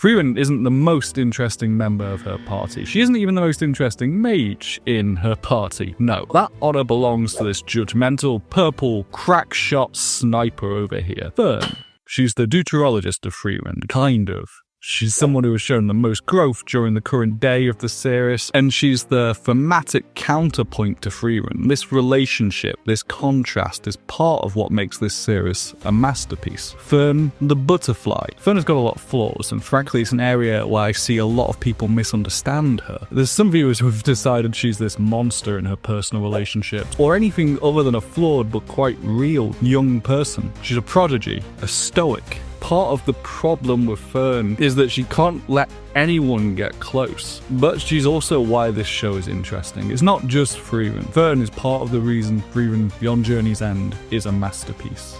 Frieren isn't the most interesting member of her party. She isn't even the most interesting mage in her party. No, that honor belongs to this judgmental, purple, crack-shot sniper over here, Fern. She's the deuterologist of Frieren, kind of. She's someone who has shown the most growth during the current day of the series, and she's the thematic counterpoint to Frieren. This relationship, this contrast, is part of what makes this series a masterpiece. Fern, the butterfly. Fern has got a lot of flaws, and frankly it's an area where I see a lot of people misunderstand her. There's some viewers who have decided she's this monster in her personal relationships, or anything other than a flawed but quite real young person. She's a prodigy, a stoic. Part of the problem with Fern is that she can't let anyone get close. But she's also why this show is interesting. It's not just Frieren. Fern is part of the reason Frieren Beyond Journey's End is a masterpiece.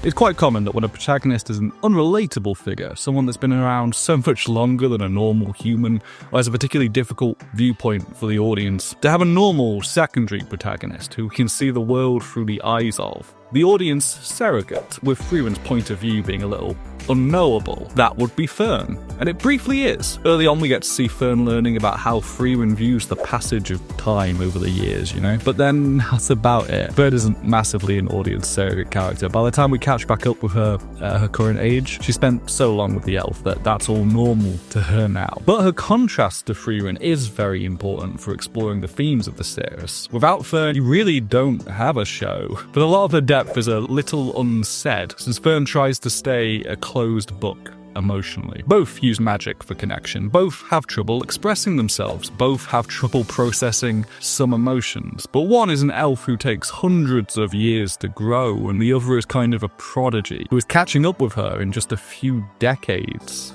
It's quite common that when a protagonist is an unrelatable figure, someone that's been around so much longer than a normal human, or has a particularly difficult viewpoint for the audience, to have a normal secondary protagonist who can see the world through the eyes of the audience surrogate, with Frieren's point of view being a little unknowable. That would be Fern. And it briefly is. Early on we get to see Fern learning about how Frieren views the passage of time over the years, you know? But then that's about it. Fern isn't massively an audience surrogate character. By the time we catch back up with her at her current age, she spent so long with the elf that that's all normal to her now. But her contrast to Frieren is very important for exploring the themes of the series. Without Fern, you really don't have a show. But a lot of the depth is a little unsaid, since Fern tries to stay a closed book emotionally. Both use magic for connection, both have trouble expressing themselves, both have trouble processing some emotions. But one is an elf who takes hundreds of years to grow, and the other is kind of a prodigy who is catching up with her in just a few decades.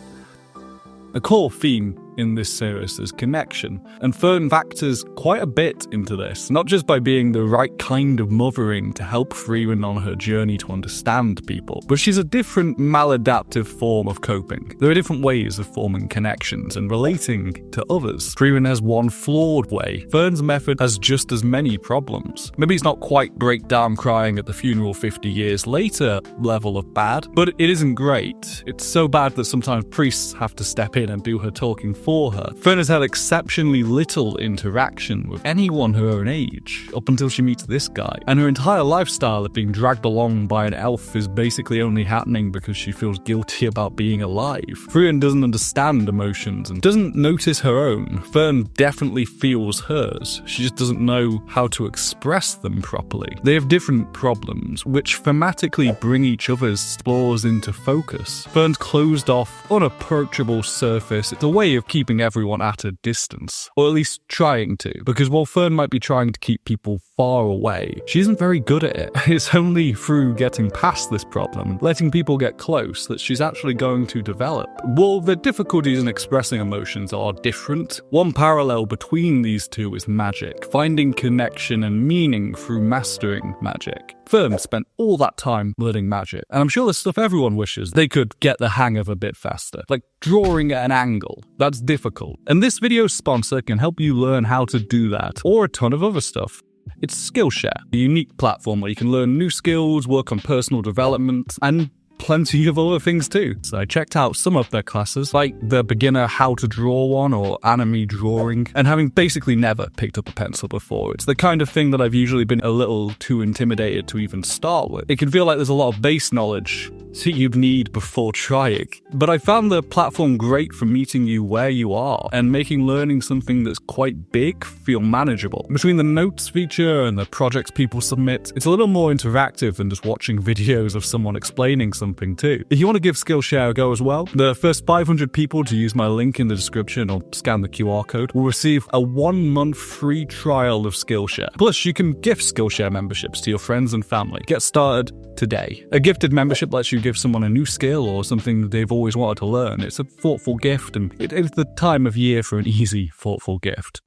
A core theme in this series is connection, and Fern factors quite a bit into this, not just by being the right kind of mothering to help Frieren on her journey to understand people, but she's a different maladaptive form of coping. There are different ways of forming connections and relating to others. Frieren has one flawed way. Fern's method has just as many problems. Maybe it's not quite breakdown crying at the funeral 50 years later level of bad, but it isn't great. It's so bad that sometimes priests have to step in and do her talking for her. Fern has had exceptionally little interaction with anyone her own age, up until she meets this guy, and her entire lifestyle of being dragged along by an elf is basically only happening because she feels guilty about being alive. Frieren doesn't understand emotions and doesn't notice her own. Fern definitely feels hers, she just doesn't know how to express them properly. They have different problems, which thematically bring each other's flaws into focus. Fern's closed off, unapproachable surface, it's a way of keeping everyone at a distance, or at least trying to, because while Fern might be trying to keep people far away, she isn't very good at it. It's only through getting past this problem, letting people get close, that she's actually going to develop. While the difficulties in expressing emotions are different, one parallel between these two is magic, finding connection and meaning through mastering magic. Fern spent all that time learning magic, and I'm sure there's stuff everyone wishes they could get the hang of a bit faster, like drawing at an angle. That's difficult, and this video's sponsor can help you learn how to do that, or a ton of other stuff. It's Skillshare, a unique platform where you can learn new skills, work on personal development, and plenty of other things too. So I checked out some of their classes, like the beginner how to draw one or anime drawing, and having basically never picked up a pencil before, it's the kind of thing that I've usually been a little too intimidated to even start with. It can feel like there's a lot of base knowledge that you'd need before trying. But I found the platform great for meeting you where you are and making learning something that's quite big feel manageable. Between the notes feature and the projects people submit, it's a little more interactive than just watching videos of someone explaining something too. If you want to give Skillshare a go as well, the first 500 people to use my link in the description or scan the QR code will receive a 1-month free trial of Skillshare. Plus, you can gift Skillshare memberships to your friends and family. Get started today. A gifted membership lets you give someone a new skill or something they've always wanted to learn. It's a thoughtful gift, and it is the time of year for an easy, thoughtful gift.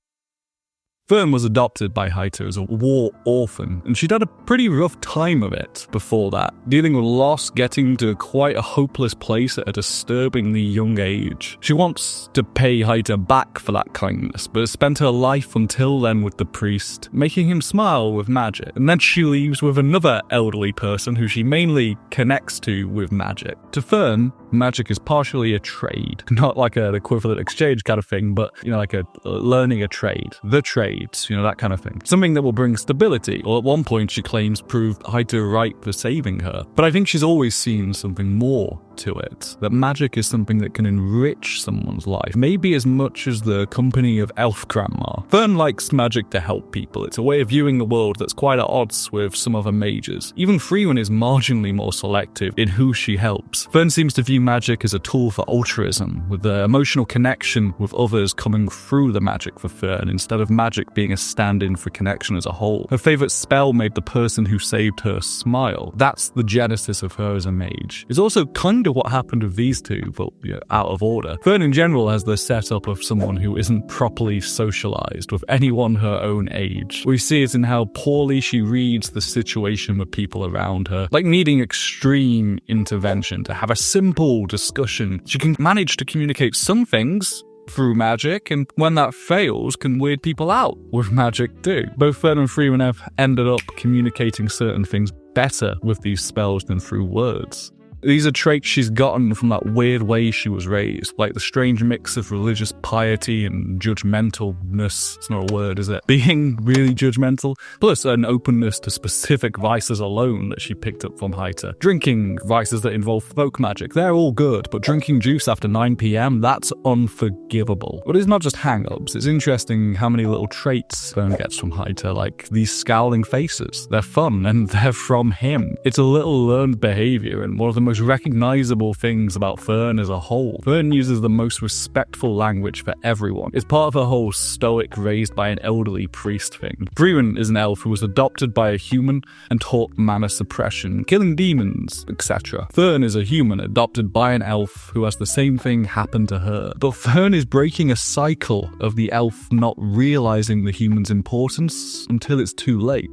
Fern was adopted by Haita as a war orphan, and she'd had a pretty rough time of it before that, dealing with loss, getting to quite a hopeless place at a disturbingly young age. She wants to pay Haita back for that kindness, but has spent her life until then with the priest, making him smile with magic. And then she leaves with another elderly person who she mainly connects to with magic. To Fern, magic is partially a trade, not like an equivalent exchange kind of thing, but, like a learning a trade, the trades, that kind of thing. Something that will bring stability, or at one point she claims proved Haita right for saving her. But I think she's always seen something more to it, that magic is something that can enrich someone's life, maybe as much as the company of elf grandma. Fern likes magic to help people. It's a way of viewing the world that's quite at odds with some other mages. Even Frieren is marginally more selective in who she helps. Fern seems to view magic as a tool for altruism, with the emotional connection with others coming through the magic for Fern, instead of magic being a stand-in for connection as a whole. Her favourite spell made the person who saved her smile. That's the genesis of her as a mage. It's also kind of what happened with these two, but out of order. Fern in general has the setup of someone who isn't properly socialized with anyone her own age. We see it in how poorly she reads the situation with people around her, like needing extreme intervention to have a simple discussion. She can manage to communicate some things through magic, and when that fails, can weird people out with magic too. Both Fern and Frieren have ended up communicating certain things better with these spells than through words. These are traits she's gotten from that weird way she was raised, like the strange mix of religious piety and judgmentalness. It's not a word, is it? Being really judgmental. Plus an openness to specific vices alone that she picked up from Haita. Drinking, vices that involve folk magic, they're all good, but drinking juice after 9 p.m, that's unforgivable. But it's not just hang-ups. It's interesting how many little traits Fern gets from Haita, like these scowling faces. They're fun, and they're from him. It's a little learned behavior, and one of the most recognizable things about Fern as a whole. Fern uses the most respectful language for everyone. It's part of her whole stoic raised by an elderly priest thing. Frieren is an elf who was adopted by a human and taught mana suppression, killing demons, etc. Fern is a human adopted by an elf who has the same thing happen to her. But Fern is breaking a cycle of the elf not realizing the human's importance until it's too late.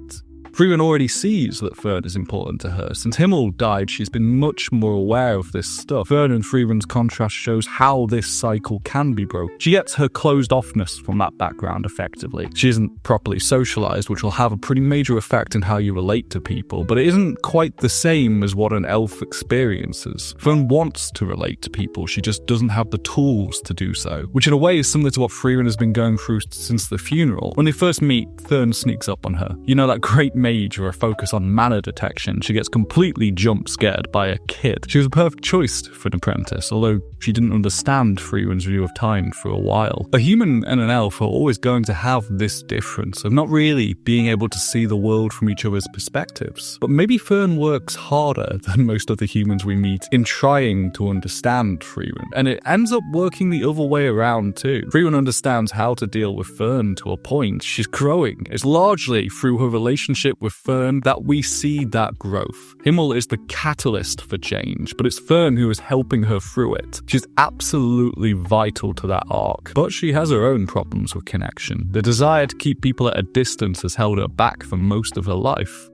Frieren already sees that Fern is important to her. Since Himmel died, she's been much more aware of this stuff. Fern and Frieren's contrast shows how this cycle can be broken. She gets her closed-offness from that background, effectively. She isn't properly socialized, which will have a pretty major effect in how you relate to people, but it isn't quite the same as what an elf experiences. Fern wants to relate to people, she just doesn't have the tools to do so, which in a way is similar to what Frieren has been going through since the funeral. When they first meet, Fern sneaks up on her. That great mage or a focus on mana detection, she gets completely jump scared by a kid. She was a perfect choice for an apprentice, although she didn't understand Frieren's view of time for a while. A human and an elf are always going to have this difference of not really being able to see the world from each other's perspectives. But maybe Fern works harder than most of the humans we meet in trying to understand Frieren, and it ends up working the other way around too. Frieren understands how to deal with Fern to a point. She's growing. It's largely through her relationship with Fern that we see that growth. Himmel is the catalyst for change, but it's Fern who is helping her through it. She's absolutely vital to that arc, but she has her own problems with connection. The desire to keep people at a distance has held her back for most of her life.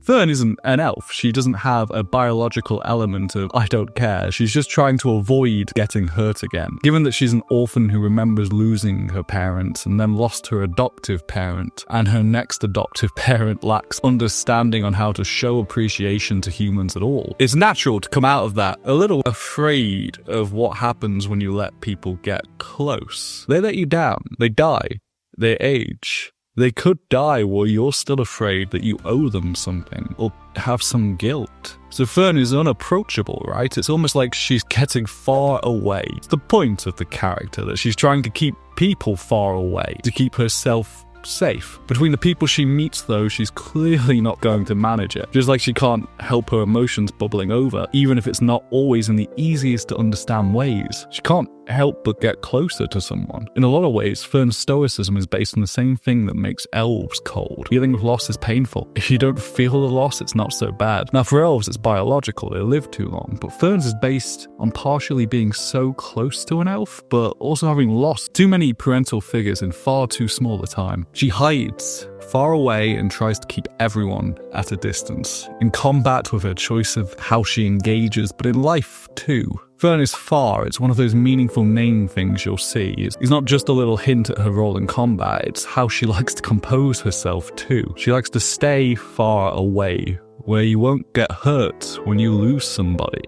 Fern isn't an elf. She doesn't have a biological element of I don't care. She's just trying to avoid getting hurt again. Given that she's an orphan who remembers losing her parents and then lost her adoptive parent, and her next adoptive parent lacks understanding on how to show appreciation to humans at all, it's natural to come out of that a little afraid of what happens when you let people get close. They let you down. They die. They age. They could die while you're still afraid that you owe them something, or have some guilt. So Fern is unapproachable, right? It's almost like she's getting far away. It's the point of the character, that she's trying to keep people far away, to keep herself safe. Between the people she meets, though, she's clearly not going to manage it. Just like she can't help her emotions bubbling over, even if it's not always in the easiest to understand ways. She can't help but get closer to someone. In a lot of ways, Fern's stoicism is based on the same thing that makes elves cold. Feeling of loss is painful. If you don't feel the loss, it's not so bad. Now, for elves, it's biological. They live too long. But Fern's is based on partially being so close to an elf, but also having lost too many parental figures in far too small a time. She hides far away and tries to keep everyone at a distance. In combat with her choice of how she engages, but in life too. Fern is far. It's one of those meaningful name things you'll see. It's not just a little hint at her role in combat, it's how she likes to compose herself too. She likes to stay far away, where you won't get hurt when you lose somebody.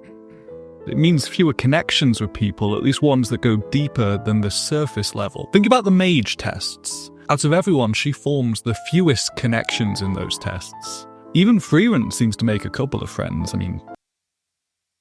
It means fewer connections with people, at least ones that go deeper than the surface level. Think about the mage tests. Out of everyone, she forms the fewest connections in those tests. Even Frieren seems to make a couple of friends. I mean,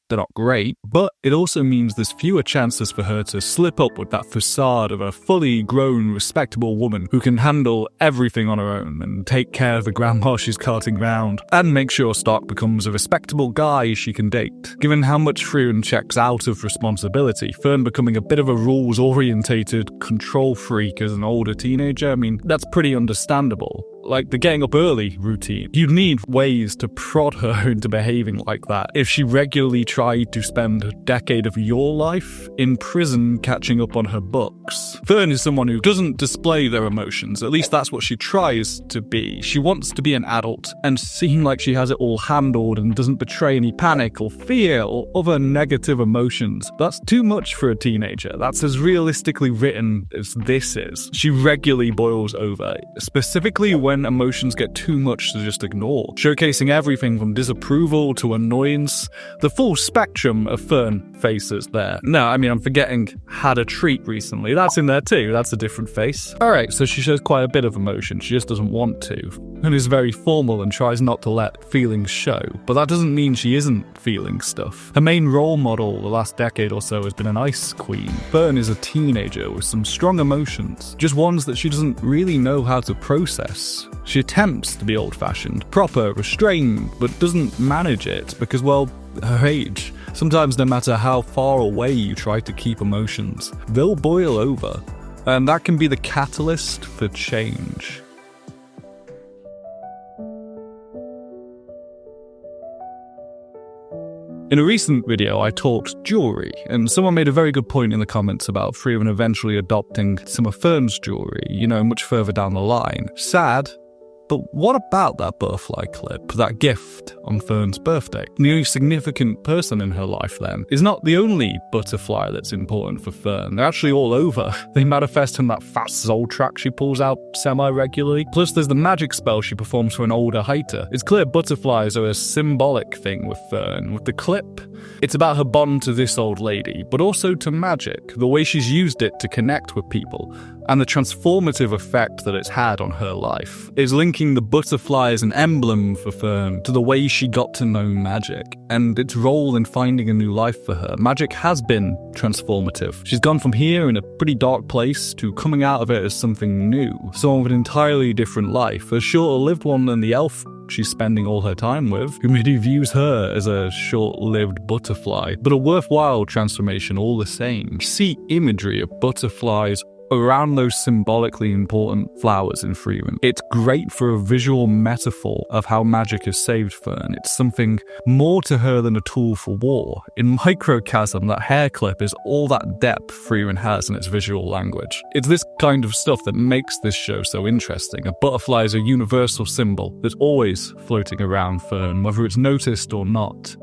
they're not great, but it also means there's fewer chances for her to slip up with that facade of a fully grown, respectable woman who can handle everything on her own and take care of the grandma she's carting round, and make sure Stark becomes a respectable guy she can date. Given how much Frieren checks out of responsibility, Fern becoming a bit of a rules-orientated control freak as an older teenager, I mean, that's pretty understandable. Like the getting up early routine. You'd need ways to prod her into behaving like that if she regularly tried to spend a decade of your life in prison catching up on her books. Fern is someone who doesn't display their emotions, at least that's what she tries to be. She wants to be an adult and seem like she has it all handled and doesn't betray any panic or fear or other negative emotions. That's too much for a teenager. That's as realistically written as this is. She regularly boils over, specifically when emotions get too much to just ignore, showcasing everything from disapproval to annoyance. The full spectrum of Fern faces there. No, I mean, I'm forgetting had a treat recently. That's in there too. That's a different face. Alright, so she shows quite a bit of emotion. She just doesn't want to, and is very formal and tries not to let feelings show. But that doesn't mean she isn't feeling stuff. Her main role model the last decade or so has been an ice queen. Fern is a teenager with some strong emotions, just ones that she doesn't really know how to process. She attempts to be old-fashioned, proper, restrained, but doesn't manage it because, well, her age. Sometimes no matter how far away you try to keep emotions, they'll boil over. And that can be the catalyst for change. In a recent video, I talked jewelry, and someone made a very good point in the comments about Frieren eventually adopting some of Fern's jewelry, much further down the line. Sad, but what about that butterfly clip, that gift on Fern's birthday? The only significant person in her life then is not the only butterfly that's important for Fern. They're actually all over. They manifest in that fast soul track she pulls out semi-regularly. Plus there's the magic spell she performs for an older Hater. It's clear butterflies are a symbolic thing with Fern. With the clip, it's about her bond to this old lady, but also to magic, the way she's used it to connect with people, and the transformative effect that it's had on her life. Is linking the butterfly as an emblem for Fern to the way she got to know magic, and its role in finding a new life for her. Magic has been transformative. She's gone from here in a pretty dark place to coming out of it as something new, someone with an entirely different life, a shorter-lived one than the elf she's spending all her time with, who maybe views her as a short-lived butterfly, but a worthwhile transformation all the same. See imagery of butterflies around those symbolically important flowers in Frieren. It's great for a visual metaphor of how magic has saved Fern. It's something more to her than a tool for war. In Microcosm, that hair clip is all that depth Frieren has in its visual language. It's this kind of stuff that makes this show so interesting. A butterfly is a universal symbol that's always floating around Fern, whether it's noticed or not.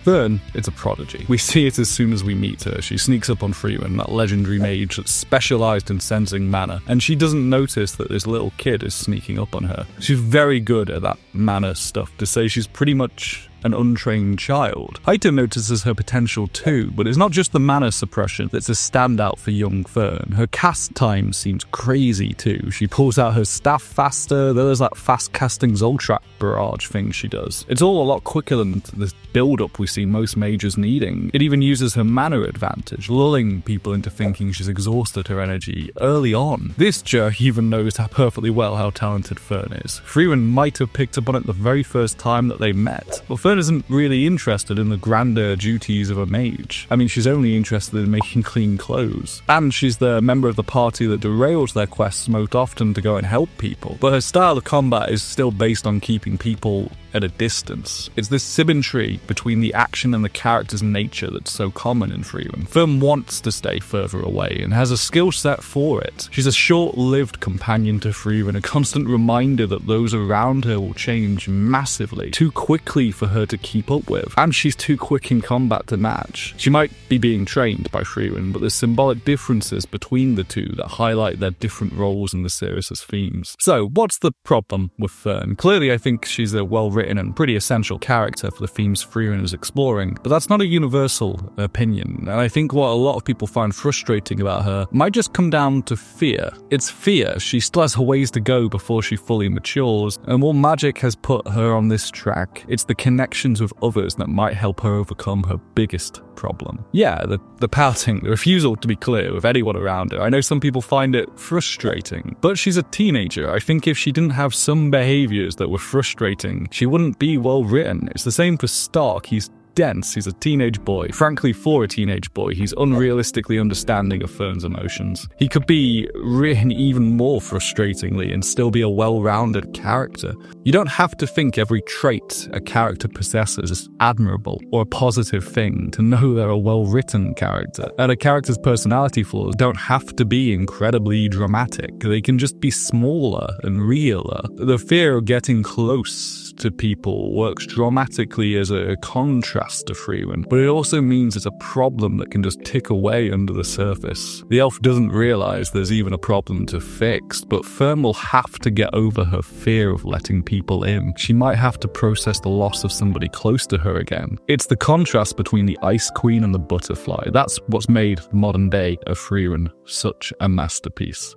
Fern is a prodigy. We see it as soon as we meet her. She sneaks up on Frieren, that legendary mage that's specialised in sensing mana, and she doesn't notice that this little kid is sneaking up on her. She's very good at that mana stuff, to say she's pretty much an untrained child. Haito notices her potential too, but it's not just the mana suppression that's a standout for young Fern. Her cast time seems crazy too. She pulls out her staff faster, there's that fast casting Zoltrak barrage thing she does. It's all a lot quicker than the build-up we see most mages needing. It even uses her mana advantage, lulling people into thinking she's exhausted her energy early on. This jerk even knows perfectly well how talented Fern is. Frieren might have picked up on it the very first time that they met, but Fern Fern isn't really interested in the grander duties of a mage. I mean, she's only interested in making clean clothes. And she's the member of the party that derails their quests most often to go and help people. But her style of combat is still based on keeping people at a distance. It's this symmetry between the action and the character's nature that's so common in Frieren. Fern wants to stay further away and has a skill set for it. She's a short-lived companion to Frieren, a constant reminder that those around her will change massively, too quickly for her to keep up with, and she's too quick in combat to match. She might be being trained by Frieren, but there's symbolic differences between the two that highlight their different roles in the series' themes. So, what's the problem with Fern? Clearly, I think she's a well-written and pretty essential character for the themes Frieren is exploring, but that's not a universal opinion, and I think what a lot of people find frustrating about her might just come down to fear. It's fear. She still has a ways to go before she fully matures, and while magic has put her on this track, it's the connections with others that might help her overcome her biggest problem. Yeah, the pouting, the refusal to be clear with anyone around her. I know some people find it frustrating, but she's a teenager. I think if she didn't have some behaviors that were frustrating, she wouldn't be well written. It's the same for Stark. He's dense, he's a teenage boy. Frankly, for a teenage boy, he's unrealistically understanding of Fern's emotions. He could be written even more frustratingly and still be a well-rounded character. You don't have to think every trait a character possesses is admirable or a positive thing to know they're a well-written character. And a character's personality flaws don't have to be incredibly dramatic. They can just be smaller and realer. The fear of getting close to people works dramatically as a contrast to Frieren, but it also means it's a problem that can just tick away under the surface. The elf doesn't realize there's even a problem to fix, but Fern will have to get over her fear of letting people in. She might have to process the loss of somebody close to her again. It's the contrast between the Ice Queen and the Butterfly. That's what's made the modern day of Frieren such a masterpiece.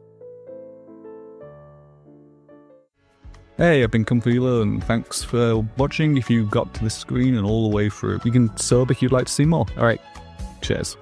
Hey, I've been Comfila, and thanks for watching. If you got to this screen and all the way through, you can sub if you'd like to see more. Alright, cheers.